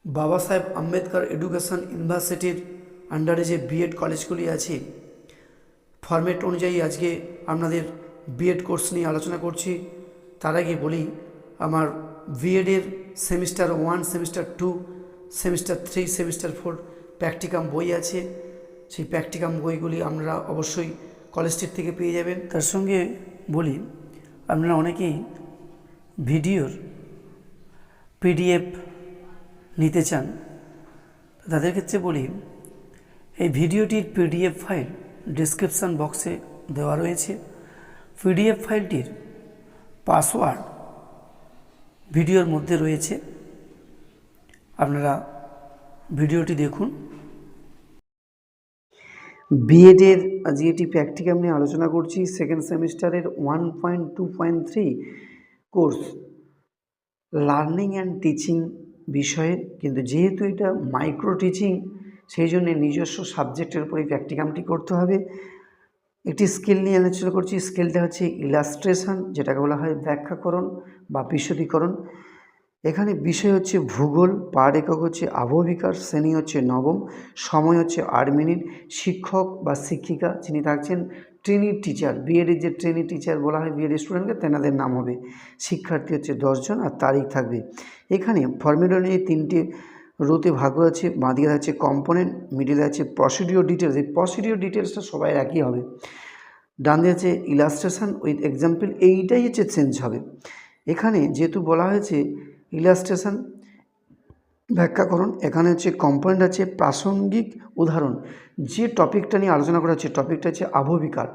বাবা সাহেব আম্বেদকর এডুকেশন ইউনিভার্সিটির আন্ডারে যে বিএড কলেজগুলি আছে, ফরম্যাট অনুযায়ী আজকে আপনাদের বিএড কোর্স নিয়ে আলোচনা করছি। তার আগে বলি, আমার বিএডের semester 1, semester 2, semester 3, semester 4 practicum বই আছে। সেই প্র্যাকটিকাম বইগুলি আপনারা অবশ্যই কলেজটির থেকে পেয়ে যাবেন। তার সঙ্গে বলি, আপনারা অনেকেই ভিডিওর পিডিএফ নিতে চান, তাদের ক্ষেত্রে বলি, এই ভিডিওটির পিডিএফ ফাইল ডেসক্রিপশান বক্সে দেওয়া রয়েছে। পিডিএফ ফাইলটির পাসওয়ার্ড ভিডিওর মধ্যে রয়েছে, আপনারা ভিডিওটি দেখুন। বিএডের আজকে এটি প্র্যাকটিকাম নিয়ে আলোচনা করছি। সেকেন্ড সেমিস্টারের 1.2.3 কোর্স লার্নিং অ্যান্ড টিচিং বিষয়ে, কিন্তু যেহেতু এটা মাইক্রো টিচিং, সেই জন্য নিজস্ব সাবজেক্টের উপরেই প্র্যাকটিকামটি করতে হবে। একটি স্কিল নিয়ে আলোচনা করছি। স্কিলটা হচ্ছে ইলাস্ট্রেশন, যেটাকে বলা হয় ব্যাখ্যাকরণ বা বিশদীকরণ। এখানে বিষয় হচ্ছে ভূগোল, পাঠ একক হচ্ছে আবহবিকার, শ্রেণী হচ্ছে নবম, সময় হচ্ছে 8 মিনিট। শিক্ষক বা শিক্ষিকা যিনি থাকছেন ট্রেনিং টিচার, বিএডের যে ট্রেনিং টিচার বলা হয় বিএড স্টুডেন্টকে, তেনাদের নাম হবে। শিক্ষার্থী হচ্ছে 10 জন আর তারিখ থাকবে। এখানে ফর্মুলা নিয়ে 3টে রোতে ভাগ করা আছে। বাঁদিকে আছে কম্পোনেন্ট, মিডিলে আছে প্রসিডিওর ডিটেলস। এই প্রসিডিওর ডিটেলসটা সবাই একই হবে। ডান দিয়ে আছে ইলাস্ট্রেশন উইথ এক্সাম্পল, এইটাই হচ্ছে চেঞ্জ হবে। এখানে যেহেতু বলা হয়েছে ইলাস্ট্রেশন ব্যাখ্যাকরণ, এখানে হচ্ছে কম্পোনেন্ট আছে প্রাসঙ্গিক উদাহরণ। যে টপিকটা নিয়ে আলোচনা করা হচ্ছে, টপিকটা হচ্ছে আবহবিকার,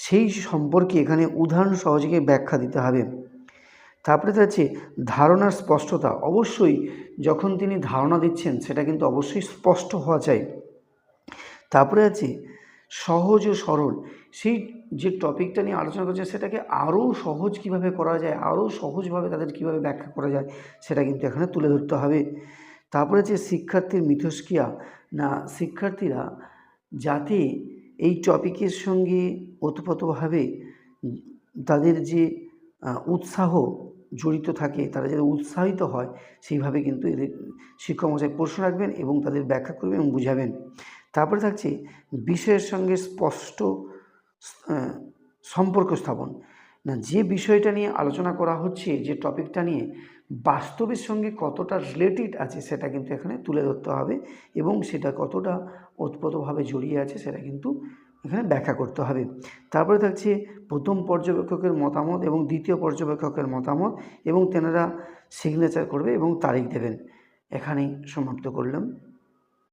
সেই সম্পর্কে এখানে উদাহরণ সহযোগে ব্যাখ্যা দিতে হবে। তারপরে আছে ধারণার স্পষ্টতা। অবশ্যই যখন তিনি ধারণা দিচ্ছেন সেটা কিন্তু অবশ্যই স্পষ্ট হওয়া চাই। তারপরে আছে সহজ ও সরল। সেই যে টপিকটা নিয়ে আলোচনা করছে সেটাকে আরও সহজ কিভাবে করা যায়, আরও সহজভাবে তাদের কিভাবে ব্যাখ্যা করা যায়, সেটা কিন্তু এখানে তুলে ধরতে হবে। তারপরে যে শিক্ষার্থীর মিথস্ক্রিয়া, না শিক্ষার্থীরা যাতে এই টপিকের সঙ্গে ওতপ্রোতভাবে তাদের যে উৎসাহ জড়িত থাকে, তারা যাতে উৎসাহিত হয়, সেইভাবে কিন্তু এদের শিক্ষক মশাই প্রশ্ন রাখবেন এবং তাদের ব্যাখ্যা করবেন এবং বুঝাবেন। তারপরে থাকছে বিষয়ের সঙ্গে স্পষ্ট সম্পর্ক স্থাপন। না যে বিষয়টা নিয়ে আলোচনা করা হচ্ছে, যে টপিকটা নিয়ে বাস্তবের সঙ্গে কতটা রিলেটেড আছে সেটা কিন্তু এখানে তুলে ধরতে হবে এবং সেটা কতটা ওতপ্রোতভাবে জড়িয়ে আছে সেটা কিন্তু এখানে ব্যাখ্যা করতে হবে। তারপরে থাকছে প্রথম পর্যবেক্ষকের মতামত এবং দ্বিতীয় পর্যবেক্ষকের মতামত, এবং তেনারা সিগনেচার করবে এবং তারিখ দেবেন। এখানেই সমাপ্ত করলাম।